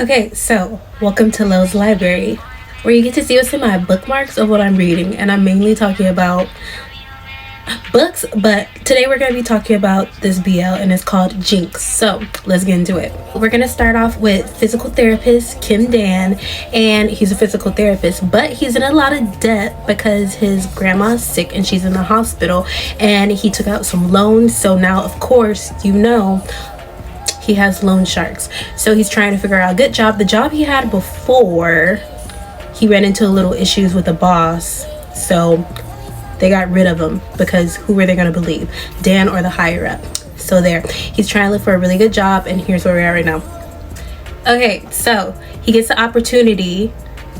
Okay, so welcome to Lo's Library, where you get to see what's in my bookmarks of what I'm reading, and I'm mainly talking about books, but today we're going to be talking about this BL, and it's called Jinx. So let's get into it. We're going to start off with physical therapist Kim Dan, and he's a physical therapist, but he's in a lot of debt because his grandma's sick and she's in the hospital, and he took out some loans. So now, of course, you know, he has loan sharks. So he's trying to figure out a good job. The job he had before, he ran into little issues with the boss, so they got rid of him because who were they going to believe, Dan or the higher up? So there, he's trying to look for a really good job, and here's where we are right now. Okay, so he gets the opportunity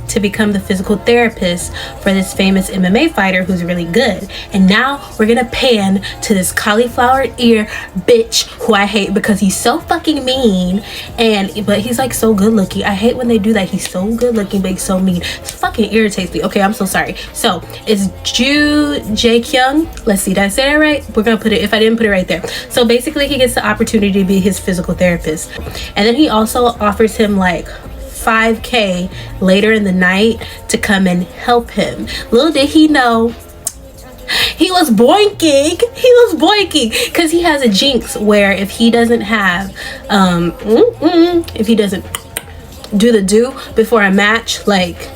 to become the physical therapist for this famous MMA fighter who's really good. And now we're gonna pan to this cauliflower ear bitch who I hate because he's so fucking mean, but he's like so good looking. I hate when they do that. He's so good looking but he's so mean. It fucking irritates me. Okay, I'm so sorry. So it's Jae Kyung. Let's see, did I say that right? We're gonna put it, if I didn't put it right there. So basically he gets the opportunity to be his physical therapist, and then he also offers him like $5,000 later in the night to come and help him. Little did he know, he was boinking because he has a jinx where if he doesn't have if he doesn't do the do before a match, like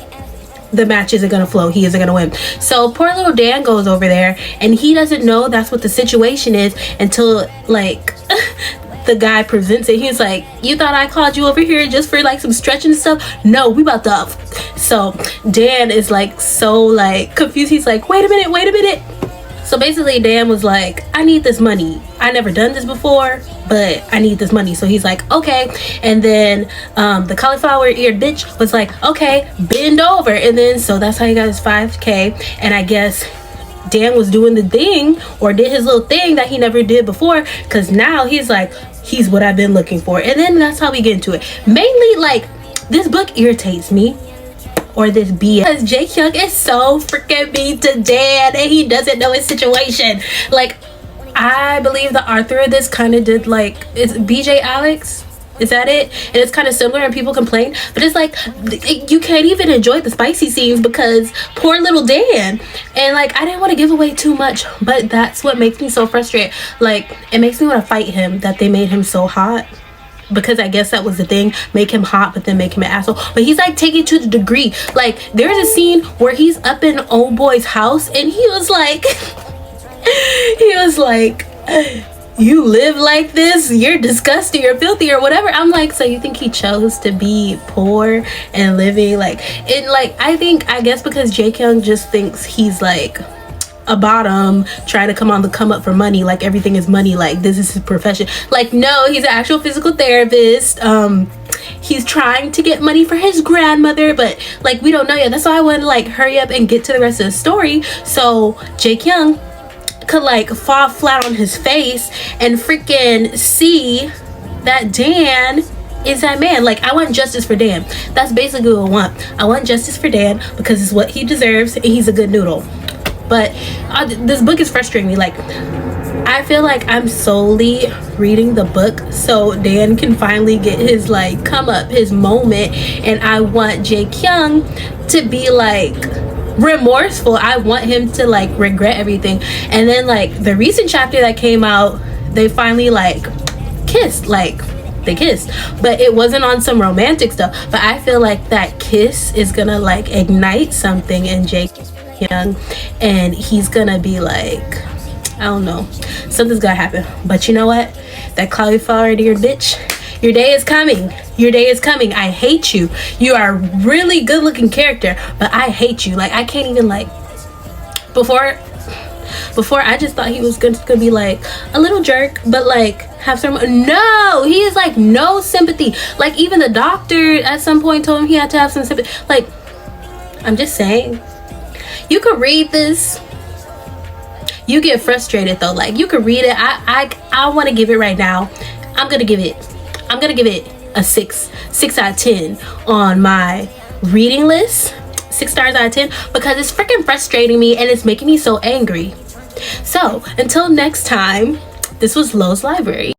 the match isn't gonna flow, he isn't gonna win. So poor little Dan goes over there and he doesn't know that's what the situation is until like the guy presents it. He's like, you thought I called you over here just for like some stretching stuff? No, we about to. So Dan is like so like confused. He's like, wait a minute. So basically Dan was like, I need this money. I never done this before, but I need this money. So he's like, okay. And then the cauliflower eared bitch was like, okay, bend over. And then so that's how he got his $5,000. And I guess Dan was doing the thing, or did his little thing that he never did before, because now he's like, he's what I've been looking for. And then that's how we get into it. Mainly, like, this book irritates me, or this BS, because Jae Kyung is so freaking mean to Dan and he doesn't know his situation. Like, I believe the author of this kind of did like, it's BJ Alex, is that it? And it's kind of similar and people complain, but it's like you can't even enjoy the spicy scenes because poor little Dan. And like, I didn't want to give away too much, but that's what makes me so frustrated. Like, it makes me want to fight him that they made him so hot, because I guess that was the thing, make him hot but then make him an asshole. But he's like taking it to the degree, like there's a scene where he's up in old boy's house and he was like you live like this, you're disgusting, you're filthy, or whatever. I'm like, so you think he chose to be poor and living like it? Like, I guess because Jae Kyung just thinks he's like a bottom trying to come up for money, like everything is money, like this is his profession. Like, no, he's an actual physical therapist. He's trying to get money for his grandmother, but like we don't know yet. That's why I want to like hurry up and get to the rest of the story so Jae Kyung could like fall flat on his face and freaking see that Dan is that man. Like, I want justice for Dan. That's basically what I want. I want justice for Dan because it's what he deserves and he's a good noodle. But this book is frustrating me. Like, I feel like I'm solely reading the book so Dan can finally get his like come up, his moment, and I want Jae Kyung to be like remorseful. I want him to like regret everything. And then like the recent chapter that came out, they finally like kissed, like they kissed, but it wasn't on some romantic stuff. But I feel like that kiss is gonna like ignite something in Jae Kyung, and he's gonna be like, I don't know, something's gonna happen. But you know what, that cauliflower eared bitch, your day is coming. Your day is coming. I hate you. You are a really good looking character, but I hate you. Like, I can't even like, before I just thought he was gonna be like a little jerk, but like have some, no, he is like no sympathy. Like, even the doctor at some point told him he had to have some sympathy. Like, I'm just saying, you could read this, you get frustrated though. Like, you could read it. I want to give it right now. I'm gonna give it a 6 out of 10 on my reading list. 6 stars out of 10 because it's freaking frustrating me and it's making me so angry. So until next time, this was Lo's Library.